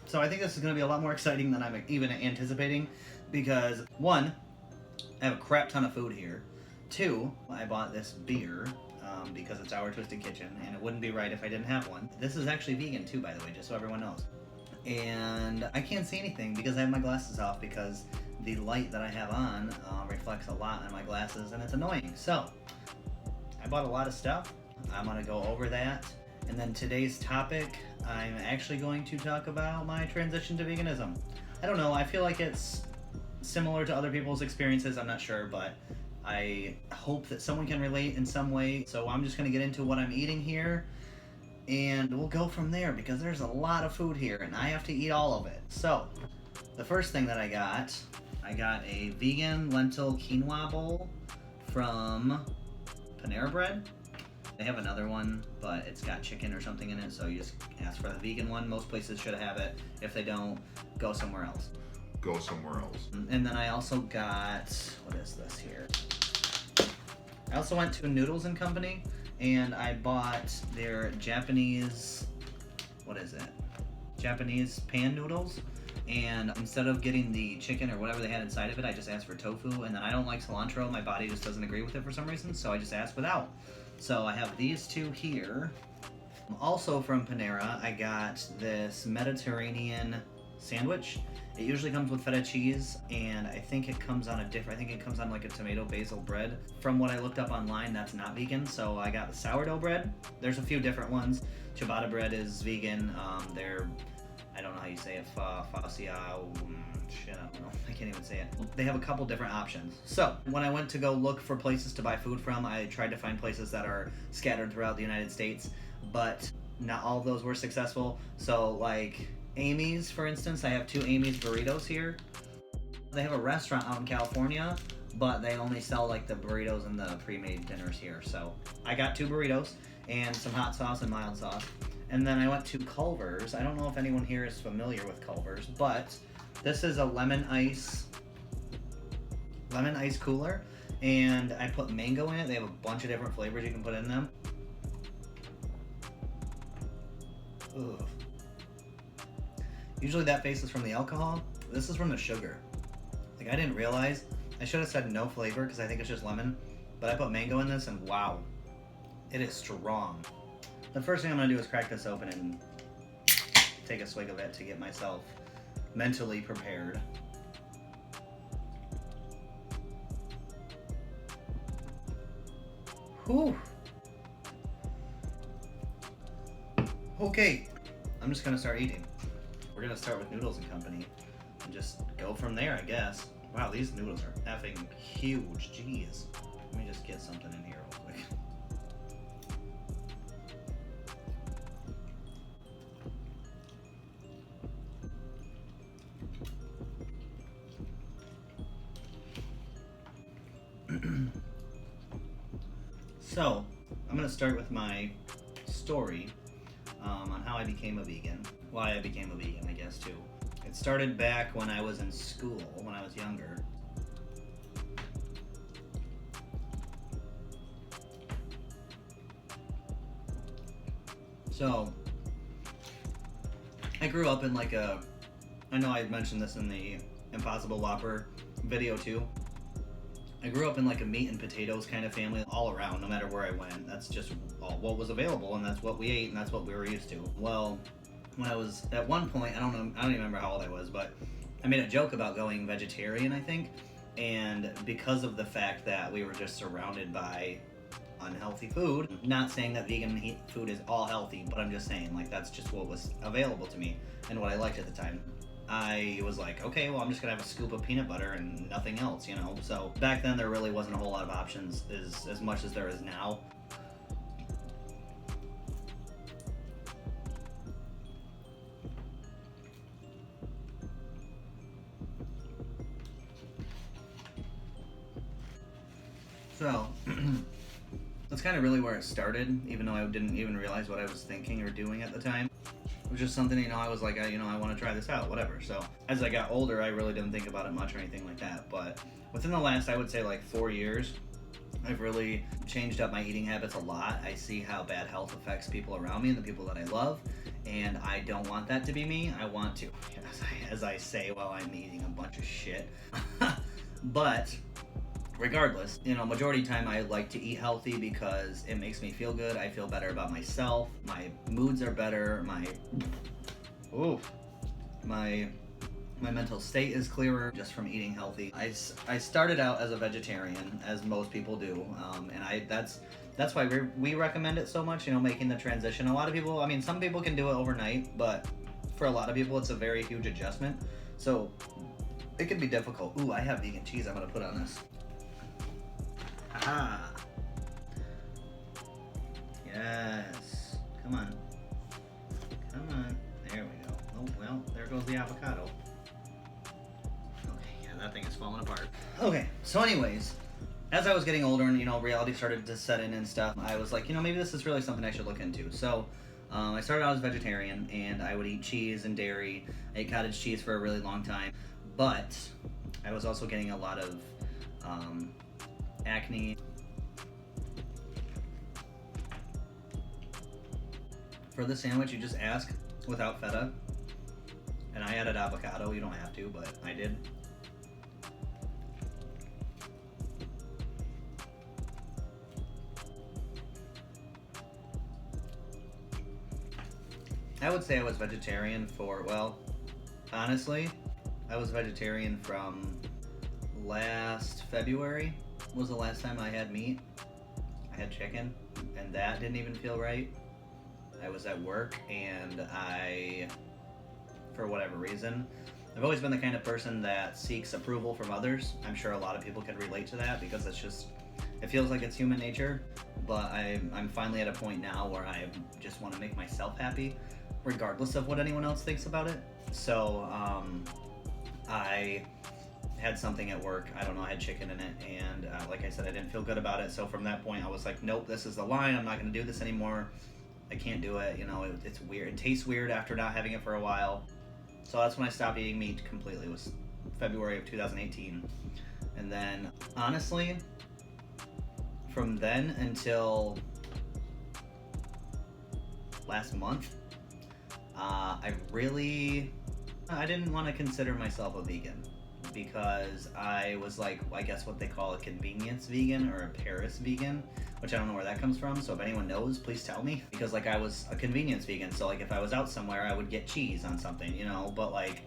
So I think this is going to be a lot more exciting than I'm even anticipating because, one, I have a crap ton of food here. Two, I bought this beer because it's Our Twisted Kitchen, and it wouldn't be right if I didn't have one. This is actually vegan too, by the way, just so everyone knows. And I can't see anything because I have my glasses off because the light that I have on reflects a lot on my glasses, and it's annoying. So I bought a lot of stuff. I'm going to go over that. And then today's topic, I'm actually going to talk about my transition to veganism. I don't know, I feel like it's similar to other people's experiences, I'm not sure, but I hope that someone can relate in some way. So I'm just going to get into what I'm eating here, and we'll go from there because there's a lot of food here, and I have to eat all of it. So, the first thing that I got a vegan lentil quinoa bowl from Panera Bread. They have another one, but it's got chicken or something in it, so you just ask for the vegan one. Most places should have it. If they don't, go somewhere else. Go somewhere else. And then I also got, what is this here? I also went to Noodles Company, and I bought their Japanese, Japanese pan noodles. And instead of getting the chicken or whatever they had inside of it, I just asked for tofu, and then I don't like cilantro. My body just doesn't agree with it for some reason, so I just asked without. So I have these two here. Also from Panera, I got this Mediterranean sandwich. It usually comes with feta cheese, and I think it comes on like a tomato basil bread. From what I looked up online, that's not vegan, so I got the sourdough bread. There's a few different ones. Ciabatta bread is vegan. I don't know how you say it, I don't know, I can't even say it. They have a couple different options. So, when I went to go look for places to buy food from, I tried to find places that are scattered throughout the United States, but not all of those were successful. So, like Amy's, for instance, I have two Amy's burritos here. They have a restaurant out in California, but they only sell like the burritos and the pre-made dinners here. So, I got two burritos and some hot sauce and mild sauce. And then I went to Culver's. I don't know if anyone here is familiar with Culver's, but this is a lemon ice cooler, and I put mango in it. They have a bunch of different flavors you can put in them. Ugh. Usually that face is from the alcohol. This is from the sugar. Like, I didn't realize. I should have said no flavor because I think it's just lemon, but I put mango in this, and wow, it is strong. The first thing I'm going to do is crack this open and take a swig of it to get myself mentally prepared. Whew. Okay, I'm just going to start eating. We're going to start with Noodles Company and just go from there, I guess. Wow, these noodles are effing huge. Jeez. Let me just get something in here real quick. So, I'm going to start with my story on how I became a vegan. Why I became a vegan, I guess, too. It started back when I was in school, when I was younger. So, I grew up in like a, I know I mentioned this in the Impossible Whopper video too. I grew up in like a meat and potatoes kind of family all around, no matter where I went. That's just all what was available, and that's what we ate, and that's what we were used to. Well, when I was at one point, I don't even remember how old I was, but I made a joke about going vegetarian, I think, and because of the fact that we were just surrounded by unhealthy food. Not saying that vegan food is all healthy, but I'm just saying, like, that's just what was available to me and what I liked at the time. I was like, okay, well, I'm just gonna have a scoop of peanut butter and nothing else, you know? So back then there really wasn't a whole lot of options as much as there is now. So, that's kind of really where it started, even though I didn't even realize what I was thinking or doing at the time. It was just something, you know, I was like, I want to try this out, whatever. So, as I got older, I really didn't think about it much or anything like that. But within the last, I would say, like 4 years, I've really changed up my eating habits a lot. I see how bad health affects people around me and the people that I love. and I don't want that to be me. I want to, as I say while I'm eating a bunch of shit. But regardless, you know, majority of the time I like to eat healthy because it makes me feel good. I feel better about myself. My moods are better. My mental state is clearer just from eating healthy. I started out as a vegetarian, as most people do, and that's why we recommend it so much, you know, making the transition. A lot of people, I mean, some people can do it overnight, but for a lot of people, it's a very huge adjustment. So it can be difficult. Ooh, I have vegan cheese I'm gonna put on this. Aha! Yes. Come on. Come on. There we go. Oh, well, there goes the avocado. Okay, yeah, that thing is falling apart. Okay, so anyways, as I was getting older and, you know, reality started to set in and stuff, I was like, you know, maybe this is really something I should look into. So I started out as a vegetarian, and I would eat cheese and dairy. I ate cottage cheese for a really long time, but I was also getting a lot of acne. For the sandwich, you just ask without feta, and I added avocado. You don't have to, but I did. I would say I was vegetarian for, well, honestly, I was vegetarian from last February was the last time I had meat. I had chicken, and that didn't even feel right. I was at work, and for whatever reason, I've always been the kind of person that seeks approval from others. I'm sure a lot of people can relate to that because it feels like it's human nature, but I'm finally at a point now where I just want to make myself happy, regardless of what anyone else thinks about it. So I had something at work, I don't know, I had chicken in it, and like I said, I didn't feel good about it. So from that point, I was like, nope, this is the line. I'm not going to do this anymore. I can't do it. You know, it's weird. It tastes weird after not having it for a while. So that's when I stopped eating meat completely. It was February of 2018. And then, honestly, from then until last month, I didn't want to consider myself a vegan, because I was like, I guess what they call a convenience vegan or a Paris vegan, which I don't know where that comes from. So if anyone knows, please tell me, because like I was a convenience vegan. So like if I was out somewhere, I would get cheese on something, you know, but like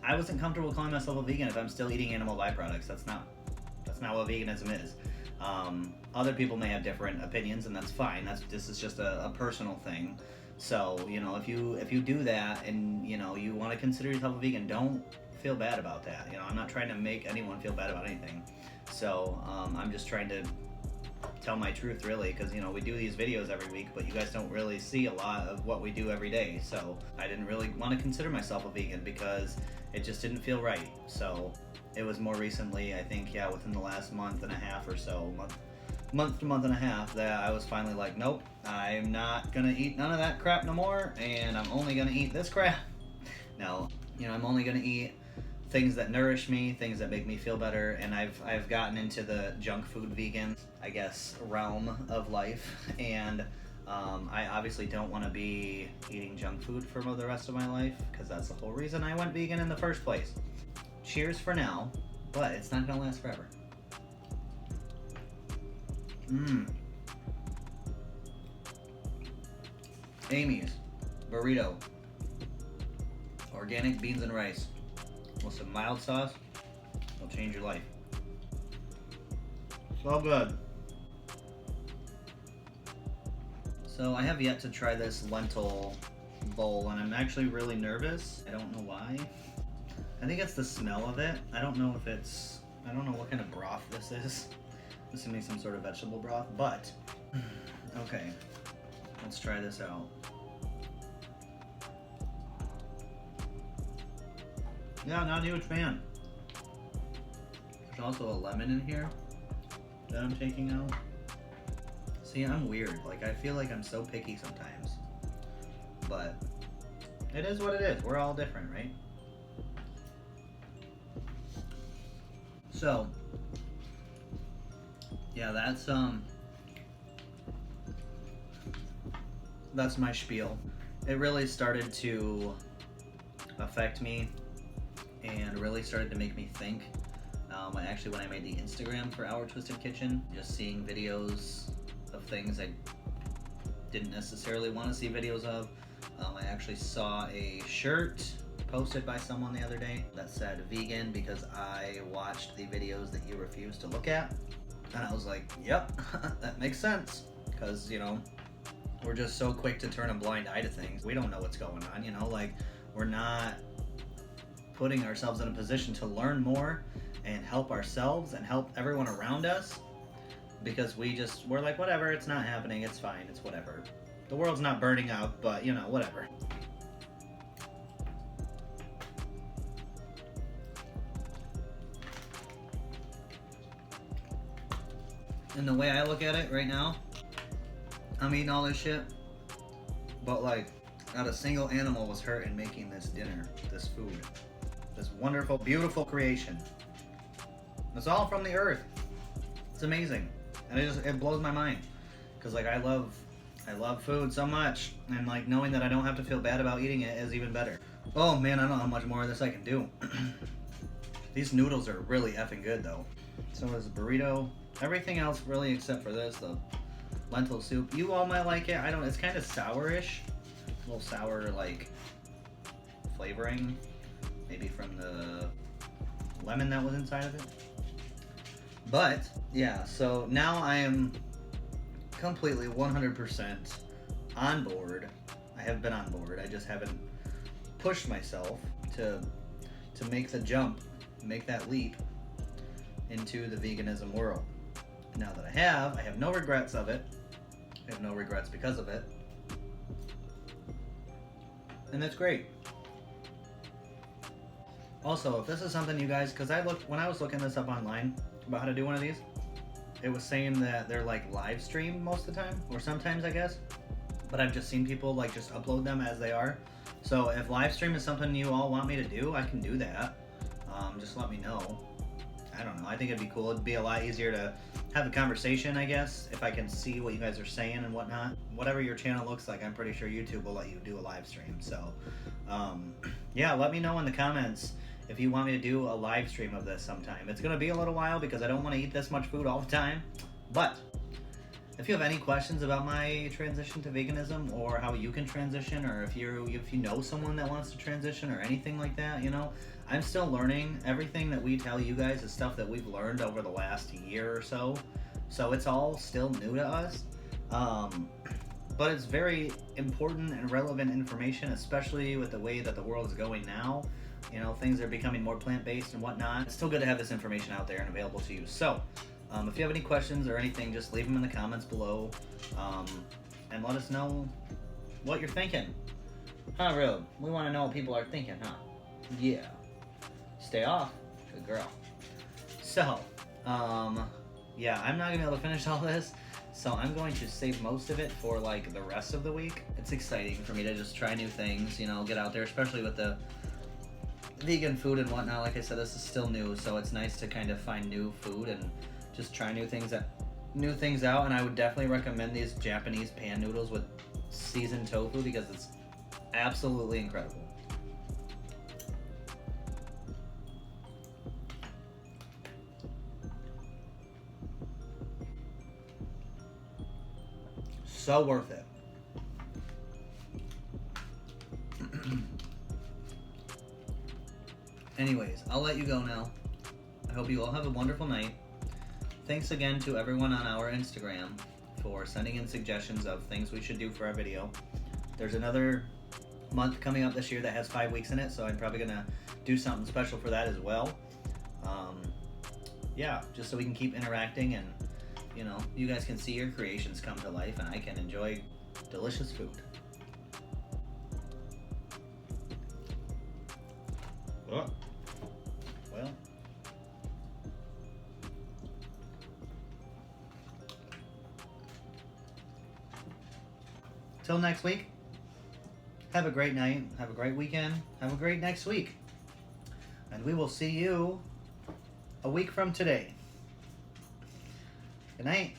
I wasn't comfortable calling myself a vegan if I'm still eating animal byproducts. That's not what veganism is. Other people may have different opinions, and that's fine. This is just a personal thing. So, you know, if you do that and, you know, you want to consider yourself a vegan, don't feel bad about that. You know, I'm not trying to make anyone feel bad about anything. So, I'm just trying to tell my truth, really, because, you know, we do these videos every week, but you guys don't really see a lot of what we do every day. So I didn't really want to consider myself a vegan because it just didn't feel right. So it was more recently, I think, yeah, within the last month and a half or so, month to month and a half, that I was finally like, nope, I'm not gonna eat none of that crap no more, and I'm only gonna eat this crap. No, you know, I'm only gonna eat things that nourish me, things that make me feel better, and I've gotten into the junk food vegan, I guess, realm of life, and I obviously don't want to be eating junk food for the rest of my life, because that's the whole reason I went vegan in the first place. Cheers for now, but it's not gonna last forever. Amy's burrito, organic beans and rice with some mild sauce will change your life. So good. So I have yet to try this lentil bowl, and I'm actually really nervous. I don't know why. I think it's the smell of it. I don't know what kind of broth this is. I'm assuming some sort of vegetable broth, but okay, let's try this out. Yeah, not a huge fan. There's also a lemon in here that I'm taking out. See, I'm weird. Like, I feel like I'm so picky sometimes. But it is what it is. We're all different, right? So, yeah, that's my spiel. it really started to affect me and really started to make me think. Actually, when I made the Instagram for Our Twisted Kitchen, just seeing videos of things I didn't necessarily want to see videos of. I actually saw a shirt posted by someone the other day that said vegan because I watched the videos that you refuse to look at. And I was like, yep, that makes sense. Because, you know, we're just so quick to turn a blind eye to things. We don't know what's going on, you know, like we're not putting ourselves in a position to learn more and help ourselves and help everyone around us, because we're like, whatever, it's not happening, it's fine, it's whatever. The world's not burning up, but you know, whatever. And the way I look at it right now, I'm eating all this shit, but like, not a single animal was hurt in making this dinner, this food, this wonderful, beautiful creation. It's all from the earth. It's amazing, and it blows my mind, because like I love food so much, and like knowing that I don't have to feel bad about eating it is even better. Oh man, I don't know how much more of this I can do. These noodles are really effing good though. So is the burrito. Everything else really except for this, the lentil soup. You all might like it. I don't. It's kind of sourish, a little sour like flavoring, maybe from the lemon that was inside of it. But yeah, so now I am completely 100% on board. I have been on board. I just haven't pushed myself to make the jump, make that leap into the veganism world. Now that I have no regrets of it. I have no regrets because of it. And that's great. Also, if this is something you guys, because when I was looking this up online about how to do one of these, it was saying that they're like live streamed most of the time, or sometimes I guess, but I've just seen people like just upload them as they are. So if live stream is something you all want me to do, I can do that. Just let me know. I don't know, I think it'd be cool. It'd be a lot easier to have a conversation, I guess, if I can see what you guys are saying and whatnot. Whatever your channel looks like, I'm pretty sure YouTube will let you do a live stream. So yeah, let me know in the comments if you want me to do a live stream of this sometime. It's gonna be a little while because I don't want to eat this much food all the time. But if you have any questions about my transition to veganism, or how you can transition, or if you know someone that wants to transition or anything like that, you know, I'm still learning. Everything that we tell you guys is stuff that we've learned over the last year or so. So it's all still new to us. But it's very important and relevant information, especially with the way that the world is going now. You know, things are becoming more plant-based and whatnot. It's still good to have this information out there and available to you. So, if you have any questions or anything, just leave them in the comments below, and let us know what you're thinking. Huh, Rube? We want to know what people are thinking, huh? Yeah. Stay off. Good girl. So, yeah, I'm not going to be able to finish all this, so I'm going to save most of it for, like, the rest of the week. It's exciting for me to just try new things, you know, get out there, especially with the vegan food and whatnot. Like I said, this is still new, so it's nice to kind of find new food and just try new things out. And I would definitely recommend these Japanese pan noodles with seasoned tofu because it's absolutely incredible. So worth it. Anyways, I'll let you go now. I hope you all have a wonderful night. Thanks again to everyone on our Instagram for sending in suggestions of things we should do for our video. There's another month coming up this year that has 5 weeks in it, so I'm probably going to do something special for that as well. Yeah, just so we can keep interacting and, you know, you guys can see your creations come to life and I can enjoy delicious food. Oh. Well. Till next week, have a great night, have a great weekend, have a great next week. And we will see you a week from today. Good night.